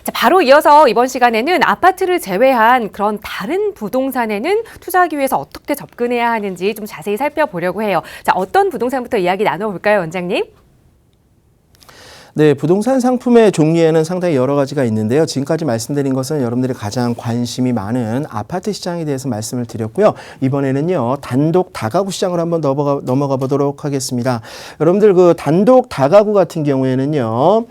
자, 바로 이어서 이번 시간에는 아파트를 제외한 그런 다른 부동산에는 투자하기 위해서 어떻게 접근해야 하는지 좀 자세히 살펴보려고 해요. 자, 어떤 부동산부터 이야기 나눠볼까요, 원장님? 네, 부동산 상품의 종류에는 상당히 여러 가지가 있는데요. 지금까지 말씀드린 것은 여러분들이 가장 관심이 많은 아파트 시장에 대해서 말씀을 드렸고요. 이번에는요, 단독 다가구 시장으로 한번 넘어가 보도록 하겠습니다. 여러분들 그 단독 다가구 같은 경우에는요,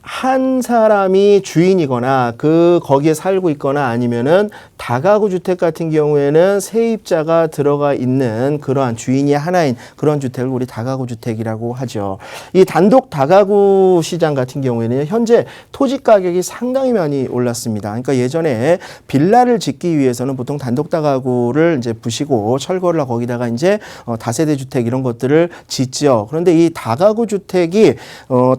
한 사람이 주인이거나 거기에 살고 있거나 아니면은 다가구 주택 같은 경우에는 세입자가 들어가 있는 그러한 주인이 하나인 그런 주택을 우리 다가구 주택이라고 하죠. 이 단독 다가구 시장 같은 경우에는 현재 토지 가격이 상당히 많이 올랐습니다. 그러니까 예전에 빌라를 짓기 위해서는 보통 단독 다가구를 이제 부시고 철거를 하고 거기다가 이제 다세대 주택 이런 것들을 짓죠. 그런데 이 다가구 주택이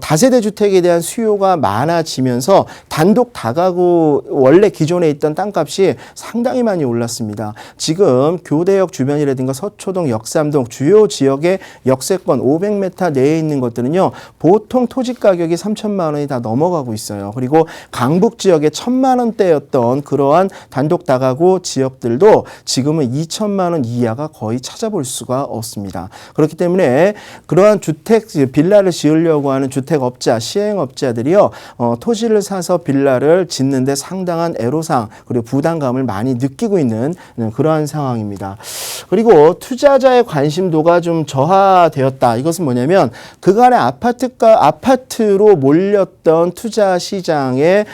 다세대 주택에 대한 수요가 많아지면서 단독 다가구 원래 기존에 있던 땅값이 상당히 많이 올랐습니다. 지금 교대역 주변이라든가 서초동, 역삼동 주요 지역의 역세권 500m 내에 있는 것들은요. 보통 토지 가격이 3천만 원이 다 넘어가고 있어요. 그리고 강북 지역에 1,000만 원대였던 그러한 단독 다가구 지역들도 지금은 2천만 원 이하가 거의 찾아볼 수가 없습니다. 그렇기 때문에 그러한 주택, 빌라를 지으려고 하는 주택업자, 시행업자들이요. 토지를 사서 빌라를 짓는데 상당한 애로사항 그리고 부담감을 많이 느끼고 있는 그러한 상황입니다. 그리고 투자자의 관심도가 좀 저하되었다. 이것은 뭐냐면 그간의 아파트로 몰렸던 투자 시장의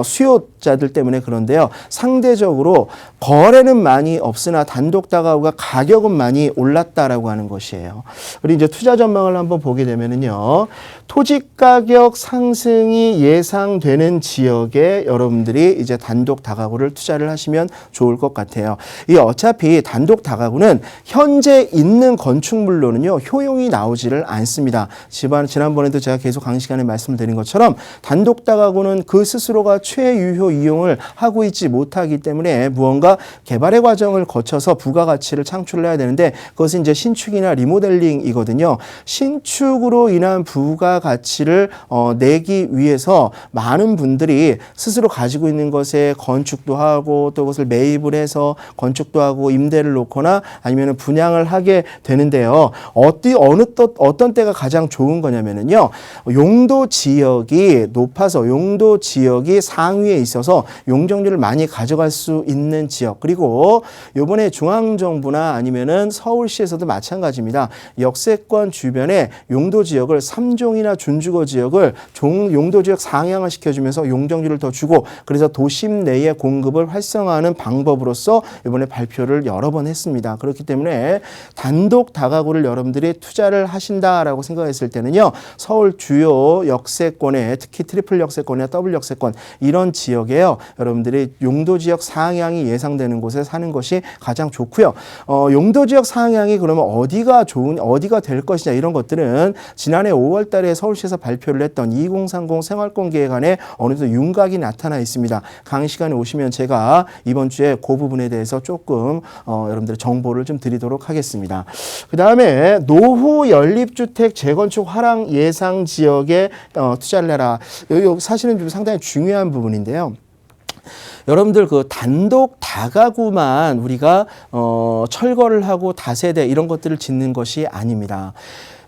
수요자들 때문에 그런데요. 상대적으로 거래는 많이 없으나 단독 다가구가 가격은 많이 올랐다라고 하는 것이에요. 그리고 이제 투자 전망을 한번 보게 되면은요. 토지 가격 상승이 예상되는 지역에 여러분들이 이제 단독 다가구를 투자를 하시면 좋을 것 같아요. 이 어차피 단독 다가구는 현재 있는 건축물로는요 효용이 나오지를 않습니다. 지난번에도 제가 계속 강의 시간에 말씀을 드린 것처럼 단독 다가구는 그 스스로가 최유효 이용을 하고 있지 못하기 때문에 무언가 개발의 과정을 거쳐서 부가가치를 창출해야 되는데 그것은 이제 신축이나 리모델링이거든요. 신축으로 인한 부가가치를 내기 위해서 많은 분들이 스스로 가지고 있는 것에 건축도 하고 또 그것을 매입을 해서 건축도 하고 임대를 놓거나 아니면 분양을 하게 되는데요. 어떤 때가 가장 좋은 거냐면요. 용도 지역이 높아서 용도 지역이 상위에 있어서 용적률을 많이 가져갈 수 있는 지역 그리고 이번에 중앙정부나 아니면은 서울시에서도 마찬가지입니다. 역세권 주변에 용도 지역을 3종이나 준주거 지역을 용도 지역 상향화 시켜주면서 용적률을 더 주고 그래서 도심 내의 공급을 활성화하는 방법으로서 이번에 발표를 여러 번 했습니다. 그렇기 때문에 단독 다가구를 여러분들이 투자를 하신다라고 생각했을 때는요. 서울 주요 역세권에 특히 트리플 역세권이나 더블 역세권 이런 지역에요. 여러분들이 용도 지역 상향이 예상되는 곳에 사는 것이 가장 좋고요. 용도 지역 상향이 그러면 어디가 될 것이냐 이런 것들은 지난해 5월 달에 서울시에서 발표를 했던 2030 생활권 계획안에 어느 정도 윤곽이 나타나 있습니다. 강의 시간에 오시면 제가 이번 주에 그 부분에 대해서 조금 여러분들의 정보를 좀 드리도록 하겠습니다. 그 다음에 노후 연립주택 재건축 화랑 예상 지역에 투자를 해라. 여기 사실은 좀 상당히 중요한 부분인데요. 여러분들 그 단독 다가구만 우리가 철거를 하고 다세대 이런 것들을 짓는 것이 아닙니다.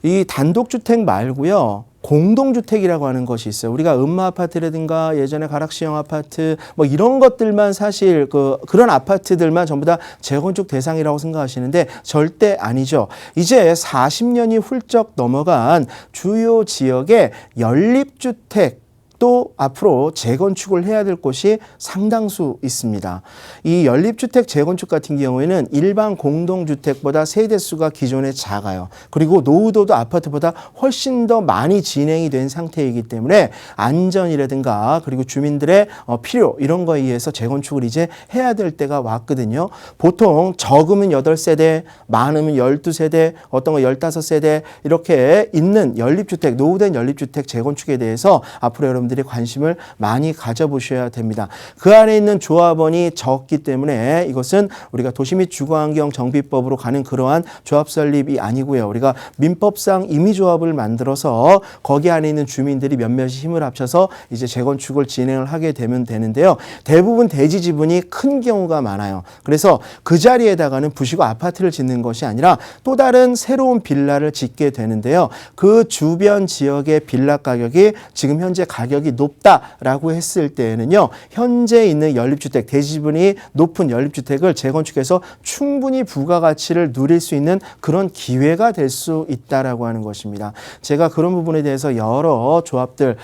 이 단독주택 말고요. 공동주택이라고 하는 것이 있어요. 우리가 음마아파트라든가 예전에 가락시형 아파트 뭐 이런 것들만 사실 그런 아파트들만 전부 다 재건축 대상이라고 생각하시는데 절대 아니죠. 이제 40년이 훌쩍 넘어간 주요 지역의 연립주택 또 앞으로 재건축을 해야 될 곳이 상당수 있습니다. 이 연립주택 재건축 같은 경우에는 일반 공동주택보다 세대수가 기존에 작아요. 그리고 노후도도 아파트보다 훨씬 더 많이 진행이 된 상태이기 때문에 안전이라든가 그리고 주민들의 필요 이런 거에 의해서 재건축을 이제 해야 될 때가 왔거든요. 보통 적으면 8세대, 많으면 12세대, 어떤 거 15세대 이렇게 있는 연립주택, 노후된 연립주택 재건축에 대해서 앞으로 여러분 여러분들이 관심을 많이 가져보셔야 됩니다. 그 안에 있는 조합원이 적기 때문에 이것은 우리가 도시 및 주거환경 정비법으로 가는 그러한 조합 설립이 아니고요. 우리가 민법상 임의조합을 만들어서 거기 안에 있는 주민들이 몇몇이 힘을 합쳐서 이제 재건축을 진행을 하게 되면 되는데요. 대부분 대지 지분이 큰 경우가 많아요. 그래서 그 자리에다가는 부시고 아파트를 짓는 것이 아니라 또 다른 새로운 빌라를 짓게 되는데요. 그 주변 지역의 빌라 가격이 지금 현재 가격이 높다라고 했을 때에는요. 현재 있는 연립주택, 대지 지분이 높은 연립주택을 재건축해서 충분히 부가가치를 누릴 수 있는 그런 기회가 될 수 있다라고 하는 것입니다. 제가 그런 부분에 대해서 여러 조합들을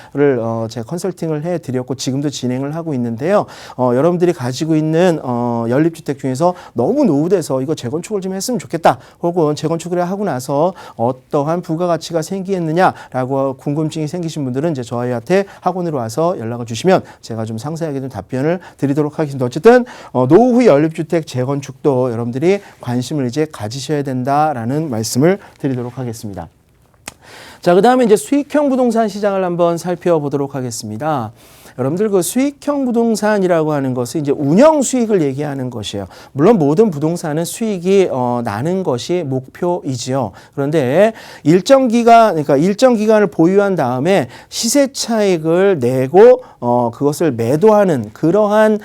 제가 컨설팅을 해드렸고 지금도 진행을 하고 있는데요. 여러분들이 가지고 있는 연립주택 중에서 너무 노후돼서 이거 재건축을 좀 했으면 좋겠다. 혹은 재건축을 하고 나서 어떠한 부가가치가 생기겠느냐라고 궁금증이 생기신 분들은 이제 저희한테 학원으로 와서 연락을 주시면 제가 좀 상세하게 좀 답변을 드리도록 하겠습니다. 어쨌든 노후 연립주택 재건축도 여러분들이 관심을 이제 가지셔야 된다라는 말씀을 드리도록 하겠습니다. 자, 그 다음에 이제 수익형 부동산 시장을 한번 살펴보도록 하겠습니다. 여러분들 그 수익형 부동산이라고 하는 것은 이제 운영 수익을 얘기하는 것이에요. 물론 모든 부동산은 수익이 나는 것이 목표이지요. 그런데 일정 기간을 보유한 다음에 시세 차익을 내고 그것을 매도하는 그러한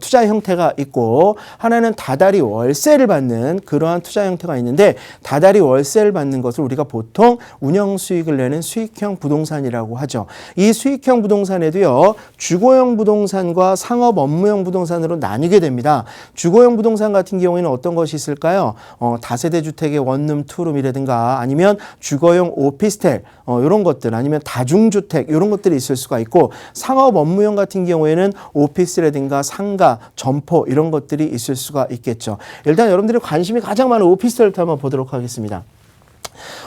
투자 형태가 있고 하나는 다달이 월세를 받는 그러한 투자 형태가 있는데 다달이 월세를 받는 것을 우리가 보통 운영 수익을 내는 수익형 부동산이라고 하죠. 이 수익형 부동산에도요. 주거용 부동산과 상업 업무용 부동산으로 나뉘게 됩니다. 주거용 부동산 같은 경우에는 어떤 것이 있을까요? 다세대 주택의 원룸, 투룸이라든가 아니면 주거용 오피스텔 이런 것들 아니면 다중주택 이런 것들이 있을 수가 있고 상업 업무용 같은 경우에는 오피스라든가 상가, 점포 이런 것들이 있을 수가 있겠죠. 일단 여러분들이 관심이 가장 많은 오피스텔부터 한번 보도록 하겠습니다.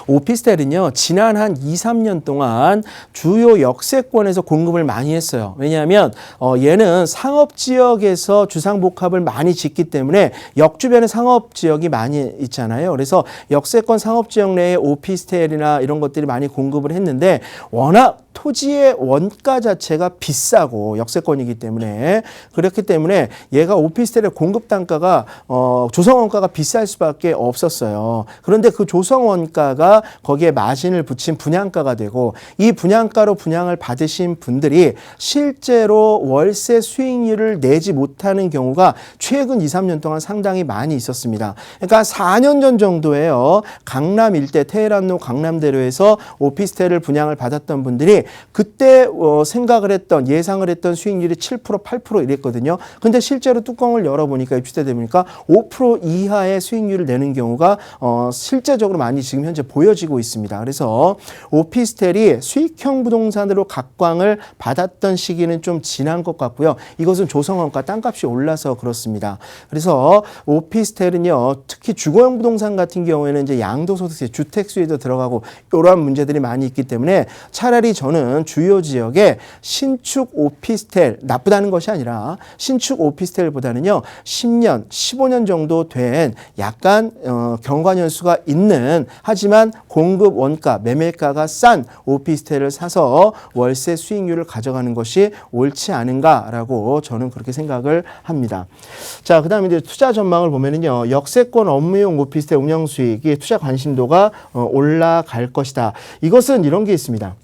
오피스텔은요, 지난 한 2, 3년 동안 주요 역세권에서 공급을 많이 했어요. 왜냐하면 얘는 상업지역에서 주상복합을 많이 짓기 때문에 역 주변에 상업지역이 많이 있잖아요. 그래서 역세권 상업지역 내에 오피스텔이나 이런 것들이 많이 공급을 했는데 워낙 토지의 원가 자체가 비싸고 역세권이기 때문에 그렇기 때문에 얘가 오피스텔의 공급 단가가 조성원가가 비쌀 수밖에 없었어요. 그런데 그 조성원가가 거기에 마진을 붙인 분양가가 되고 이 분양가로 분양을 받으신 분들이 실제로 월세 수익률을 내지 못하는 경우가 최근 2, 3년 동안 상당히 많이 있었습니다. 그러니까 4년 전 정도에요. 강남 일대 테헤란로 강남대로에서 오피스텔을 분양을 받았던 분들이 그때 생각을 했던 예상을 했던 수익률이 7%, 8% 이랬거든요. 근데 실제로 뚜껑을 열어보니까 입주돼 보니까 5% 이하의 수익률을 내는 경우가 실제적으로 많이 지금 현재 보여지고 있습니다. 그래서 오피스텔이 수익형 부동산으로 각광을 받았던 시기는 좀 지난 것 같고요. 이것은 조성원가 땅값이 올라서 그렇습니다. 그래서 오피스텔은요, 특히 주거용 부동산 같은 경우에는 이제 양도소득세, 주택수에도 들어가고 이러한 문제들이 많이 있기 때문에 차라리 저는 주요 지역에 신축 오피스텔 나쁘다는 것이 아니라 신축 오피스텔보다는요 10년, 15년 정도 된 약간 경과년수가 있는 하지만 공급 원가, 매매가가 싼 오피스텔을 사서 월세 수익률을 가져가는 것이 옳지 않은가라고 저는 그렇게 생각을 합니다. 자, 그다음에 이제 투자 전망을 보면은요 역세권 업무용 오피스텔 운영 수익이 투자 관심도가 올라갈 것이다. 이것은 이런 게 있습니다.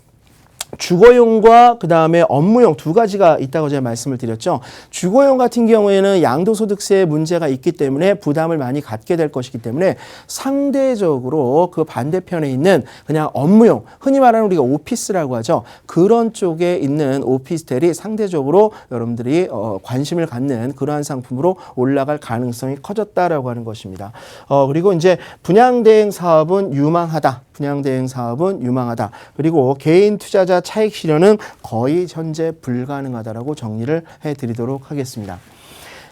주거용과 그 다음에 업무용 두 가지가 있다고 제가 말씀을 드렸죠. 주거용 같은 경우에는 양도소득세 문제가 있기 때문에 부담을 많이 갖게 될 것이기 때문에 상대적으로 그 반대편에 있는 그냥 업무용, 흔히 말하는 우리가 오피스라고 하죠. 그런 쪽에 있는 오피스텔이 상대적으로 여러분들이 관심을 갖는 그러한 상품으로 올라갈 가능성이 커졌다라고 하는 것입니다. 그리고 이제 분양대행 사업은 유망하다. 분양대행 사업은 유망하다. 그리고 개인 투자자 차익 실현은 거의 현재 불가능하다라고 정리를 해드리도록 하겠습니다.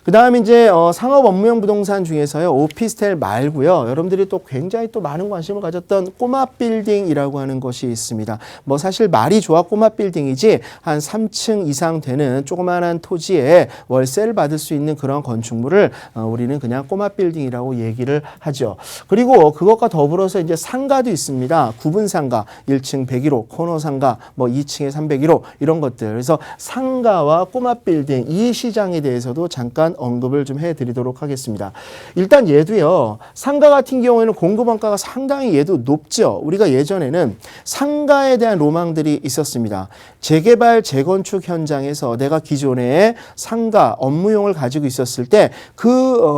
그다음에 이제 상업 업무용 부동산 중에서요. 오피스텔 말고요. 여러분들이 또 굉장히 또 많은 관심을 가졌던 꼬마 빌딩이라고 하는 것이 있습니다. 뭐 사실 말이 좋아 꼬마 빌딩이지 한 3층 이상 되는 조그마한 토지에 월세를 받을 수 있는 그런 건축물을 우리는 그냥 꼬마 빌딩이라고 얘기를 하죠. 그리고 그것과 더불어서 이제 상가도 있습니다. 구분 상가, 1층 101호, 코너 상가, 뭐 2층에 301호 이런 것들. 그래서 상가와 꼬마 빌딩 이 시장에 대해서도 잠깐 언급을 좀 해드리도록 하겠습니다. 일단 얘도요. 상가 같은 경우에는 공급 원가가 상당히 얘도 높죠. 우리가 예전에는 상가에 대한 로망들이 있었습니다. 재개발, 재건축 현장에서 내가 기존에 상가, 업무용을 가지고 있었을 때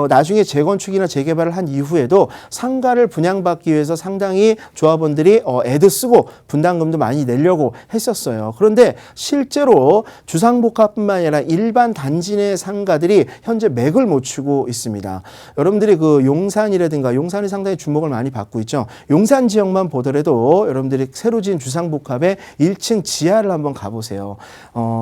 나중에 재건축이나 재개발을 한 이후에도 상가를 분양받기 위해서 상당히 조합원들이 애도 쓰고 분담금도 많이 내려고 했었어요. 그런데 실제로 주상복합뿐만 아니라 일반 단지 내 상가들이 현재 맥을 못 추고 있습니다. 여러분들이 그 용산이라든가 용산이 상당히 주목을 많이 받고 있죠. 용산 지역만 보더라도 여러분들이 새로 지은 주상복합의 1층 지하를 한번 가보세요.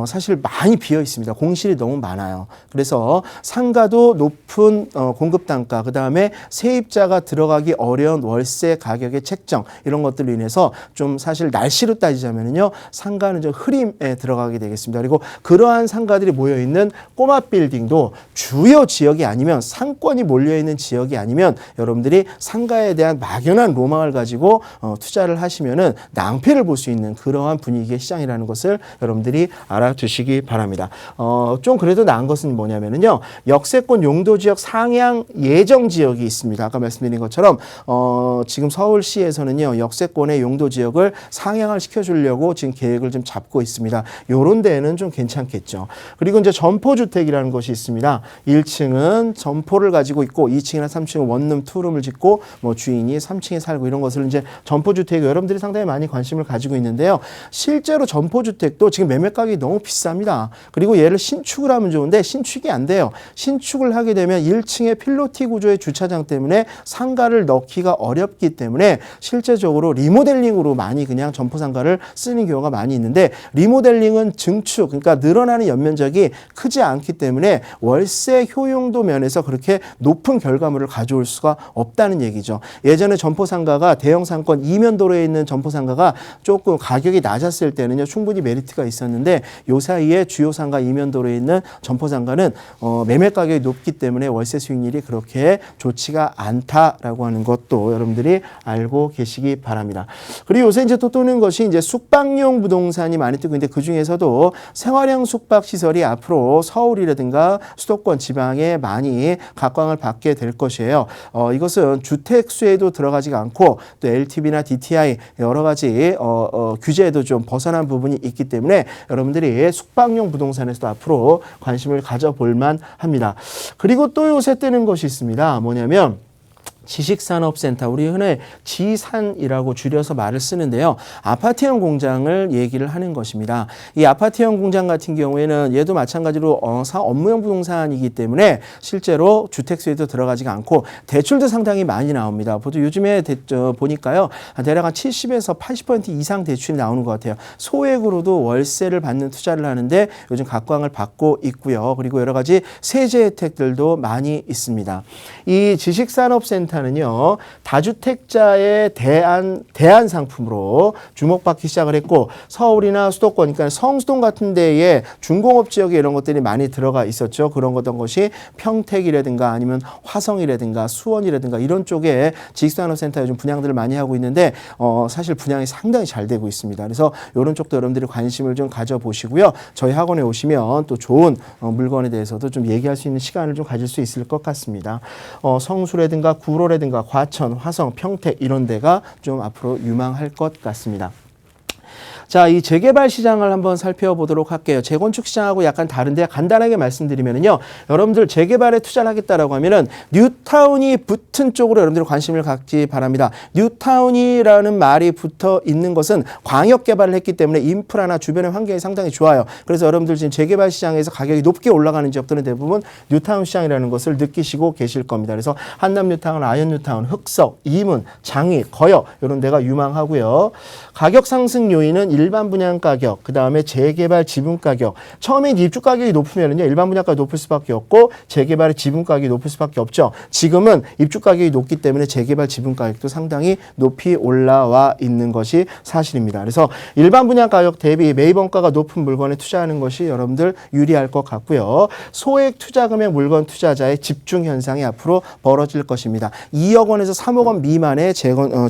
사실 많이 비어 있습니다. 공실이 너무 많아요. 그래서 상가도 높은 공급 단가, 그 다음에 세입자가 들어가기 어려운 월세 가격의 책정 이런 것들로 인해서 좀 사실 날씨로 따지자면요 상가는 좀 흐림에 들어가게 되겠습니다. 그리고 그러한 상가들이 모여 있는 꼬마 빌딩도 주요 지역이 아니면 상권이 몰려 있는 지역이 아니면 여러분들이 상가에 대한 막연한 로망을 가지고 투자를 하시면은 낭패를 볼 수 있는 그러한 분위기의 시장이라는 것을 여러분들이 알아두시기 바랍니다. 좀 그래도 나은 것은 뭐냐면은요 역세권 용도 지역 상향 예정 지역이 있습니다. 아까 말씀드린 것처럼 지금 서울시에서는요 역세권의 용도 지역을 상향을 시켜주려고 지금 계획을 좀 잡고 있습니다. 요런 데는 좀 괜찮겠죠. 그리고 이제 점포주택이라는 것이 있습니다. 1층은 점포를 가지고 있고 2층이나 3층은 원룸, 투룸을 짓고 뭐 주인이 3층에 살고 이런 것을 이제 점포주택 여러분들이 상당히 많이 관심을 가지고 있는데요. 실제로 점포주택도 지금 매매 가격이 너무 비쌉니다. 그리고 얘를 신축을 하면 좋은데 신축이 안 돼요. 신축을 하게 되면 1층에 필로티 구조의 주차장 때문에 상가를 넣기가 어렵기 때문에 실제적으로 리모델링으로 많이 그냥 점포상가를 쓰는 경우가 많이 있는데 리모델링은 증축, 그러니까 늘어나는 연면적이 크지 않기 때문에 월세 효용도 면에서 그렇게 높은 결과물을 가져올 수가 없다는 얘기죠. 예전에 점포상가가 대형 상권 이면도로에 있는 점포상가가 조금 가격이 낮았을 때는요 충분히 메리트가 있었는데 요 사이에 주요 상가 이면도로에 있는 점포상가는 매매 가격이 높기 때문에 월세 수익률이 그렇게 좋지가 않다라고 하는 것도 여러분들이 알고 계시기 바랍니다. 그리고 요새 이제 또 뜨는 것이 이제 숙박용 부동산이 많이 뜨고 있는데 그 중에서도 생활형 숙박 시설이 앞으로 서울이라든가 수도권 지방에 많이 각광을 받게 될 것이에요. 이것은 주택수에도 들어가지가 않고 또 LTV나 DTI 여러 가지 규제에도 좀 벗어난 부분이 있기 때문에 여러분들이 숙박용 부동산에서도 앞으로 관심을 가져볼 만합니다. 그리고 또 요새 뜨는 것이 있습니다. 뭐냐면 지식산업센터, 우리 흔히 지산이라고 줄여서 말을 쓰는데요. 아파트형 공장을 얘기를 하는 것입니다. 이 아파트형 공장 같은 경우에는 얘도 마찬가지로 업무용 부동산이기 때문에 실제로 주택수에도 들어가지가 않고 대출도 상당히 많이 나옵니다. 보통 요즘에 보니까요. 대략 한 70에서 80% 이상 대출이 나오는 것 같아요. 소액으로도 월세를 받는 투자를 하는데 요즘 각광을 받고 있고요. 그리고 여러 가지 세제 혜택들도 많이 있습니다. 이 지식산업센터 는요 다주택자의 대안 상품으로 주목받기 시작을 했고 서울이나 수도권, 그러니까 성수동 같은 데에 중공업 지역에 이런 것들이 많이 들어가 있었죠. 그런 어떤 것이 평택이라든가 아니면 화성이라든가 수원이라든가 이런 쪽에 지식산업센터 요즘 분양들을 많이 하고 있는데 사실 분양이 상당히 잘 되고 있습니다. 그래서 이런 쪽도 여러분들이 관심을 좀 가져보시고요. 저희 학원에 오시면 또 좋은 물건에 대해서도 좀 얘기할 수 있는 시간을 좀 가질 수 있을 것 같습니다. 성수라든가 구로라든가 과천, 화성, 평택 이런 데가 좀 앞으로 유망할 것 같습니다. 자, 이 재개발 시장을 한번 살펴보도록 할게요. 재건축 시장하고 약간 다른데 간단하게 말씀드리면요. 여러분들 재개발에 투자를 하겠다라고 하면은 뉴타운이 붙은 쪽으로 여러분들 관심을 갖기 바랍니다. 뉴타운이라는 말이 붙어 있는 것은 광역 개발을 했기 때문에 인프라나 주변의 환경이 상당히 좋아요. 그래서 여러분들 지금 재개발 시장에서 가격이 높게 올라가는 지역들은 대부분 뉴타운 시장이라는 것을 느끼시고 계실 겁니다. 그래서 한남 뉴타운, 아현 뉴타운, 흑석, 이문, 장위, 거역 이런 데가 유망하고요. 가격 상승 요인은 일반 분양 가격, 그 다음에 재개발 지분 가격. 처음에 입주 가격이 높으면은요, 일반 분양가 높을 수밖에 없고 재개발의 지분 가격이 높을 수밖에 없죠. 지금은 입주 가격이 높기 때문에 재개발 지분 가격도 상당히 높이 올라와 있는 것이 사실입니다. 그래서 일반 분양 가격 대비 매입원가가 높은 물건에 투자하는 것이 여러분들 유리할 것 같고요. 소액 투자 금액 물건 투자자의 집중 현상이 앞으로 벌어질 것입니다. 2억 원에서 3억 원 미만의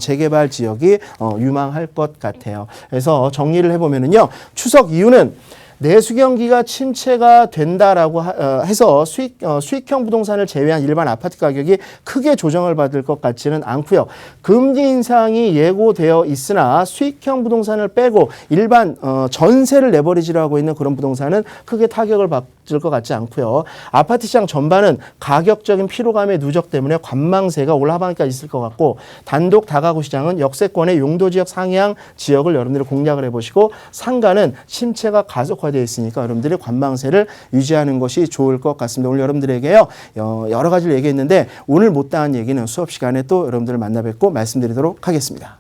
재개발 지역이 유망할 것 같아요. 그래서 정리를 해보면은요, 추석 이후는 내수 경기가 침체가 된다라고 해서 수익형 부동산을 제외한 일반 아파트 가격이 크게 조정을 받을 것 같지는 않고요. 금리 인상이 예고되어 있으나 수익형 부동산을 빼고 일반 전세를 내버리지로 하고 있는 그런 부동산은 크게 타격을 받을 것 같지 않고요. 아파트 시장 전반은 가격적인 피로감의 누적 때문에 관망세가 올 하반기까지 있을 것 같고, 단독 다가구 시장은 역세권의 용도 지역 상향 지역을 여러분들이 공략을 해보시고, 상가는 침체가 가속화되어 있으니까 여러분들이 관망세를 유지하는 것이 좋을 것 같습니다. 오늘 여러분들에게요, 여러 가지를 얘기했는데 오늘 못다한 얘기는 수업 시간에 또 여러분들을 만나 뵙고 말씀드리도록 하겠습니다.